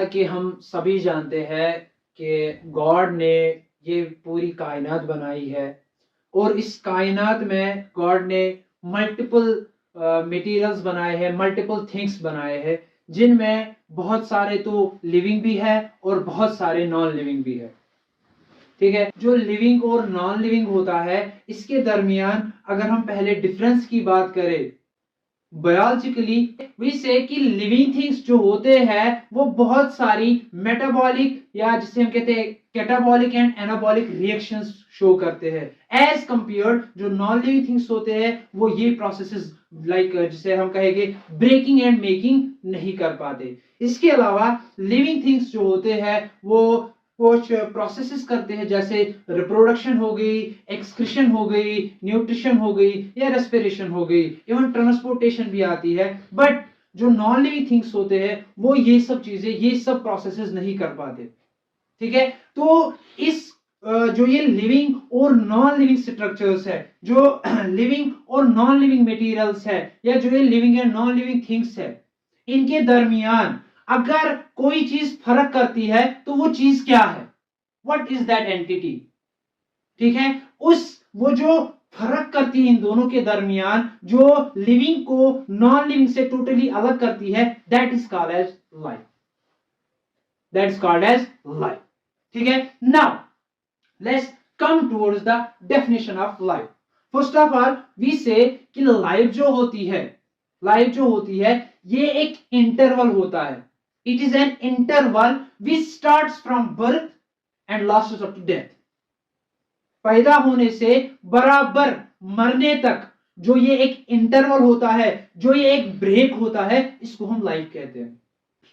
कि हम सभी जानते हैं कि गॉड ने ये पूरी कायनात बनाई है और इस कायनात में गॉड ने मल्टीपल मटेरियल्स बनाए हैं, मल्टीपल थिंग्स बनाए हैं, जिनमें बहुत सारे तो लिविंग भी है और बहुत सारे नॉन लिविंग भी है। ठीक है, जो लिविंग और नॉन लिविंग होता है इसके दरमियान अगर हम पहले डिफरेंस की बात करें, बायोलॉजिकली वी से कि लिविंग थिंग्स जो होते हैं वो बहुत सारी मेटाबॉलिक या जिसे हम कहते हैं catabolic and anabolic reactions show करते हैं एज कंपेयर्ड जो नॉन लिविंग थिंग्स होते हैं वो ये प्रोसेसेस लाइक जिसे हम कहेंगे ब्रेकिंग एंड मेकिंग नहीं कर पाते। इसके अलावा लिविंग थिंग्स जो होते हैं वो कुछ प्रोसेसेस करते हैं, जैसे रिप्रोडक्शन हो गई, एक्सक्रीशन हो गई, न्यूट्रिशन हो गई या रेस्पिरेशन हो गई, इवन ट्रांसपोर्टेशन भी आती है। बट जो नॉन लिविंग थिंग्स होते हैं वो ये सब चीजें, ये सब प्रोसेसेस नहीं कर पाते। ठीक है, तो इस जो ये लिविंग और नॉन लिविंग स्ट्रक्चर्स है, जो लिविंग और नॉन लिविंग मटेरियल्स है, या जो ये living and non living things है, इनके दरमियान अगर कोई चीज फर्क करती है तो वो चीज क्या है, व्हाट इज दैट एंटिटी। ठीक है, वो जो फर्क करती है इन दोनों के दरमियान, जो लिविंग को नॉन लिविंग से टोटली अलग करती है, that is called as life. That is called as life. ठीक है, now let's come towards the definition of life. First of all we say कि लाइफ जो होती है ये एक इंटरवल होता है। It is an interval which starts from birth and lasts up to death. पैदा होने से बराबर मरने तक जो ये एक इंटरवल होता है, जो ये एक ब्रेक होता है, इसको हम लाइफ कहते हैं।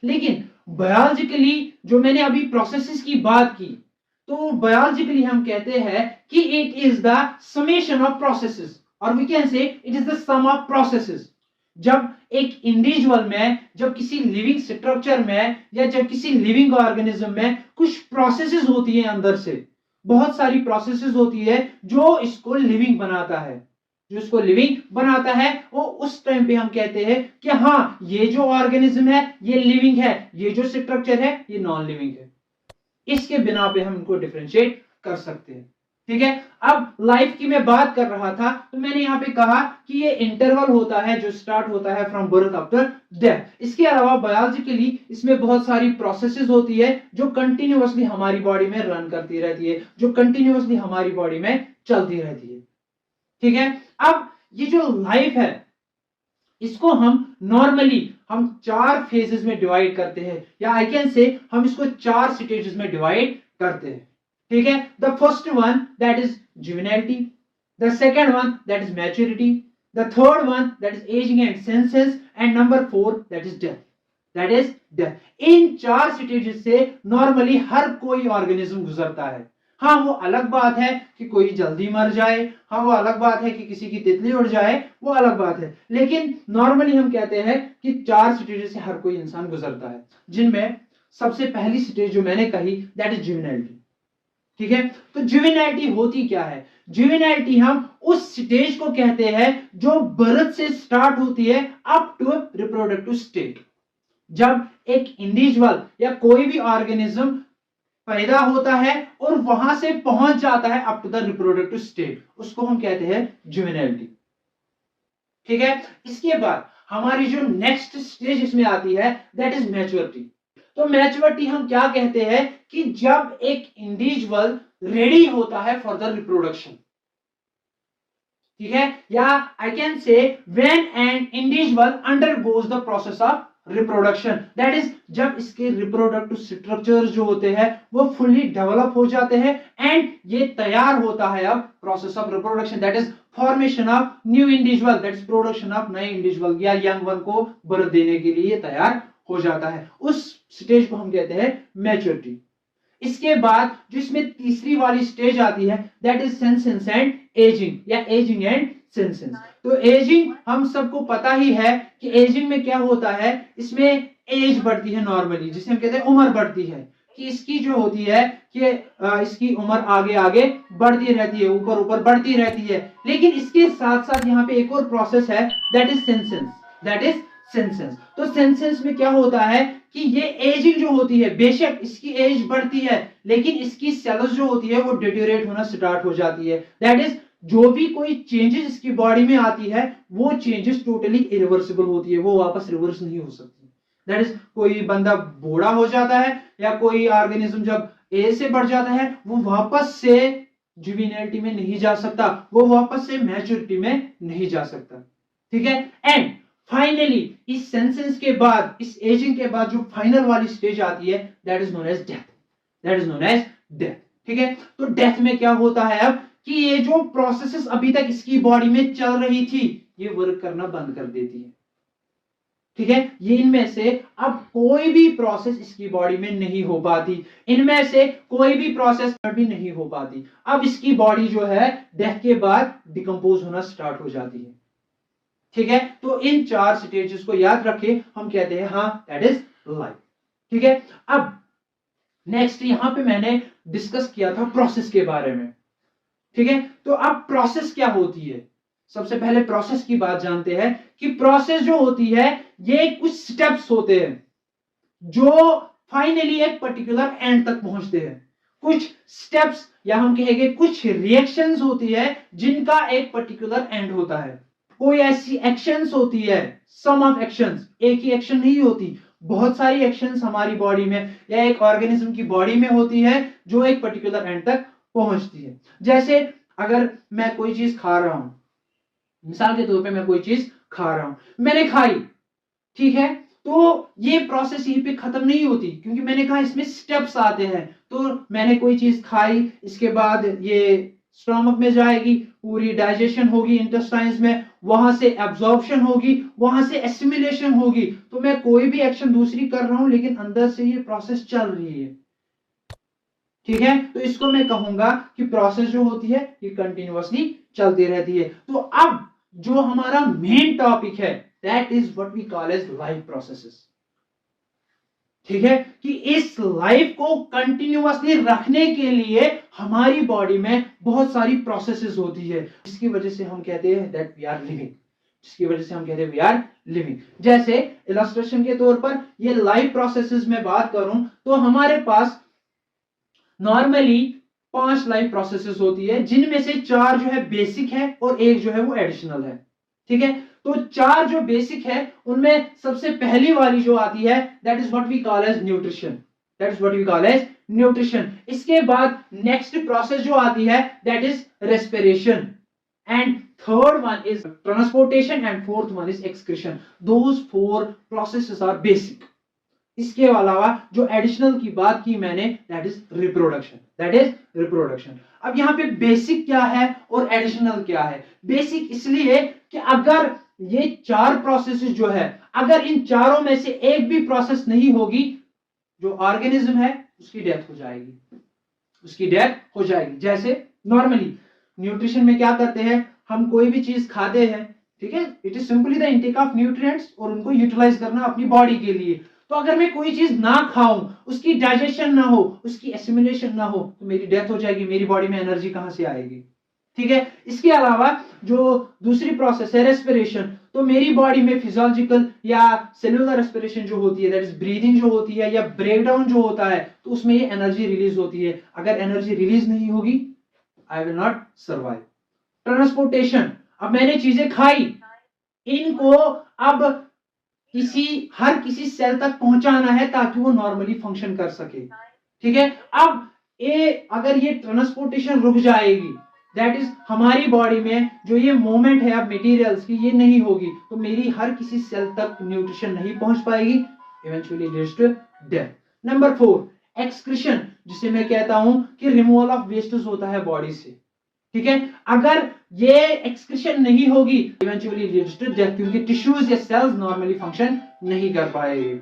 लेकिन बायोलॉजिकली जो मैंने अभी प्रोसेसेस की बात की, तो बायोलॉजिकली हम कहते हैं कि it is the summation of processes, और we can say it is the sum of processes. जब एक इंडिविजुअल में, जब किसी लिविंग स्ट्रक्चर में या जब किसी लिविंग ऑर्गेनिज्म में कुछ प्रोसेसेस होती है, अंदर से बहुत सारी प्रोसेसेस होती है जो इसको लिविंग बनाता है, वो उस टाइम पे हम कहते हैं कि हाँ, ये जो ऑर्गेनिज्म है ये लिविंग है, ये जो स्ट्रक्चर है ये नॉन लिविंग है। इसके बिना पे हम इनको डिफरेंशिएट कर सकते हैं। ठीक है, अब लाइफ की मैं बात कर रहा था, तो मैंने यहां पे कहा कि ये इंटरवल होता है जो स्टार्ट होता है फ्रॉम बर्थ आफ्टर डेथ। इसके अलावा बायोलॉजिकली इसमें बहुत सारी प्रोसेसेस होती है जो कंटिन्यूअसली हमारी बॉडी में रन करती रहती है, जो कंटिन्यूअसली हमारी बॉडी में चलती रहती है। ठीक है, अब ये जो लाइफ है इसको हम नॉर्मली हम 4 फेजेस में डिवाइड करते हैं, या आई कैन से हम इसको 4 स्टेजेस में डिवाइड करते हैं। ठीक है, the first one that is juvenility, the second one that is maturity, the third one that is ageing and senescence, and number 4 that is death. इन 4 स्टेजेस से normally हर कोई ऑर्गेनिज्म गुजरता है। हाँ, वो अलग बात है कि कोई जल्दी मर जाए, हाँ वो अलग बात है कि किसी की तितली उड़ जाए, वो अलग बात है, लेकिन नॉर्मली हम कहते हैं कि 4 स्टेजेस से हर कोई इंसान गुजरता है, जिनमें सबसे पहली स्टेज जो मैंने कही दैट इज जुवेनाइलिटी। ठीक है, तो जुवेनाइलिटी होती क्या है? जुवेनाइलिटी हम उस स्टेज को कहते हैं जो बर्थ से स्टार्ट होती है अप टू रिप्रोडक्टिव स्टेट। जब एक इंडिविजुअल या कोई भी ऑर्गेनिज्म पैदा होता है और वहां से पहुंच जाता है up to the reproductive state, उसको हम कहते हैं जुवेनाइलिटी। ठीक है, इसके बाद हमारी जो नेक्स्ट स्टेज इसमें आती है दैट इज मैच्योरिटी। तो मैच्योरिटी हम क्या कहते हैं कि जब एक इंडिविजुअल रेडी होता है फॉर द रिप्रोडक्शन। ठीक है, या I can say when an individual undergoes the process of reproduction, that is जब इसके रिप्रोडक्टिव स्ट्रक्चर्स जो होते हैं वो फुली डेवलप हो जाते हैं एंड ये तैयार होता है अब process of reproduction, that is formation of new individual, that is production of नए इंडिविजुअल या यंग वन को बर्थ देने के लिए तैयार हो जाता है। उस स्टेज को हम कहते हैं मैच्योरिटी। इसके बाद जो इसमें तीसरी वाली स्टेज आती है that is senescence and ageing, या एजिंग एंड सेंसेंस। तो एजिंग हम सबको पता ही है कि एजिंग में क्या होता है, इसमें एज बढ़ती है नॉर्मली, जिसे हम कहते हैं उम्र बढ़ती है, कि इसकी जो होती है कि इसकी उम्र आगे आगे बढ़ती रहती है, ऊपर ऊपर बढ़ती रहती है। लेकिन इसके साथ साथ यहाँ पे एक और प्रोसेस है दैट इज सेंसेंस, तो सेंसेंस में क्या होता है कि ये एजिंग जो होती है, बेशक इसकी एज बढ़ती है लेकिन इसकी सेल्स जो होती है वो डिटेरियोरेट होना स्टार्ट हो जाती है। दैट इज जो भी कोई चेंजेस इसकी बॉडी में आती है वो चेंजेस टोटली इरिवर्सिबल होती है, वो वापस रिवर्स नहीं हो सकती। दैट इज कोई बंदा बूढ़ा हो जाता है या कोई ऑर्गेनिज्म जब एज से बढ़ जाता है वो वापस से जुवेनाइलिटी में नहीं जा सकता, वो वापस से मैच्योरिटी में नहीं जा सकता। ठीक है, एंड फाइनली इस सेंसेंस के बाद, इस एजिंग के बाद जो फाइनल वाली स्टेज आती है that is known as death. That is known as death. ठीक है, तो डेथ में क्या होता है अब कि ये जो प्रोसेसेस अभी तक इसकी बॉडी में चल रही थी ये वर्क करना बंद कर देती है। ठीक है, ये इनमें से अब कोई भी प्रोसेस इसकी बॉडी में नहीं हो पाती, इनमें से कोई भी प्रोसेस भी नहीं हो पाती। अब इसकी बॉडी जो है डेथ के बाद डिकम्पोज होना स्टार्ट हो जाती है। ठीक है, तो इन 4 स्टेजेस को याद रखें, हम कहते हैं हाँ दैट इज लाइफ। ठीक है, अब नेक्स्ट यहां पे मैंने डिस्कस किया था प्रोसेस के बारे में। ठीक है, तो अब प्रोसेस क्या होती है, सबसे पहले प्रोसेस की बात जानते हैं कि प्रोसेस जो होती है ये कुछ स्टेप्स होते हैं जो फाइनली एक पर्टिकुलर एंड तक पहुंचते हैं। कुछ स्टेप्स या हम कहेंगे कुछ रिएक्शंस होती है जिनका एक पर्टिकुलर एंड होता है। कोई ऐसी एक्शंस होती है, सम ऑफ एक्शंस, एक ही एक्शन नहीं होती, बहुत सारी एक्शंस हमारी बॉडी में या एक ऑर्गेनिज्म की बॉडी में होती है जो एक पर्टिकुलर एंड तक पहुंचती है। जैसे अगर मैं कोई चीज खा रहा हूं, मिसाल के तौर पे मैं कोई चीज खा रहा हूं, मैंने खाई, ठीक है, तो ये प्रोसेस यहीं पे खत्म नहीं होती क्योंकि मैंने कहा इसमें स्टेप्स आते हैं। तो मैंने कोई चीज खाई, इसके बाद ये स्टमक में जाएगी, पूरी डाइजेशन होगी इंटेस्टाइन्स में, वहां से एब्जॉर्प्शन होगी, वहां से एसिमिलेशन होगी। तो मैं कोई भी एक्शन दूसरी कर रहा हूं लेकिन अंदर से ये प्रोसेस चल रही है। ठीक है, तो इसको मैं कहूंगा कि प्रोसेस जो होती है ये कंटिन्यूअसली चलती रहती है। तो अब जो हमारा मेन टॉपिक है that is what we call as life processes. ठीक है, कि इस लाइफ को कंटिन्यूअसली रखने के लिए हमारी बॉडी में बहुत सारी प्रोसेसेस होती है जिसकी वजह से हम कहते हैं दैट वी आर लिविंग, जिसकी वजह से हम कहते हैं वी आर लिविंग। जैसे इलस्ट्रेशन के तौर पर ये लाइफ प्रोसेसेस में बात करूं तो हमारे पास नॉर्मली 5 लाइफ प्रोसेसेस होती है जिनमें से 4 जो है बेसिक है और एक जो है वो एडिशनल है। ठीक है, तो 4 जो बेसिक है उनमें सबसे पहली वाली जो आती है that is what we call as nutrition. That is what we call as nutrition. इसके बाद नेक्स्ट प्रोसेस जो आती है that is respiration, and third one is transportation, and fourth one is excretion. Those 4 processes are basic. इसके अलावा जो additional की बात की मैंने that is reproduction, that is reproduction. अब यहां पे बेसिक क्या है और एडिशनल क्या है? बेसिक इसलिए कि अगर ये 4 प्रोसेसेस जो है, अगर इन चारों में से एक भी प्रोसेस नहीं होगी, जो ऑर्गेनिज्म है उसकी डेथ हो जाएगी, उसकी डेथ हो जाएगी। जैसे नॉर्मली न्यूट्रिशन में क्या करते हैं, हम कोई भी चीज खाते हैं, ठीक है, it is simply the intake of nutrients और उनको यूटिलाइज करना अपनी बॉडी के लिए। तो अगर मैं कोई चीज ना खाऊं, उसकी डाइजेशन ना हो, उसकी एसिमिलेशन ना हो, तो मेरी डेथ हो जाएगी, मेरी बॉडी में एनर्जी कहां से आएगी? ठीक है, इसके अलावा जो दूसरी प्रोसेस है रेस्पिरेशन, तो मेरी बॉडी में फिजियोलॉजिकल या सेलुलर रेस्पिरेशन जो होती है दैट इज ब्रीदिंग जो होती है या ब्रेकडाउन जो होता है, तो उसमें ये एनर्जी रिलीज होती है। अगर एनर्जी रिलीज नहीं होगी I will not survive. Transportation, अब मैंने चीजें खाई, इनको अब हर किसी सेल तक पहुंचाना है ताकि वो नॉर्मली फंक्शन कर सके। ठीक है, अब अगर ये ट्रांसपोर्टेशन रुक जाएगी, दैट इज हमारी बॉडी में जो ये मूवमेंट है अब मटेरियल्स की, ये नहीं होगी, तो मेरी हर किसी सेल तक न्यूट्रिशन नहीं पहुंच पाएगी, eventually leads to death. Number 4 excretion, जिसे मैं कहता हूं कि रिमूवल ऑफ वेस्टेज होता है बॉडी से। ठीक है, अगर ये एक्सक्रीशन नहीं होगी इवेंचुअली लीड्स टू डेथ, क्योंकि टिश्यूज या सेल्स नॉर्मली फंक्शन नहीं कर पाएंगे।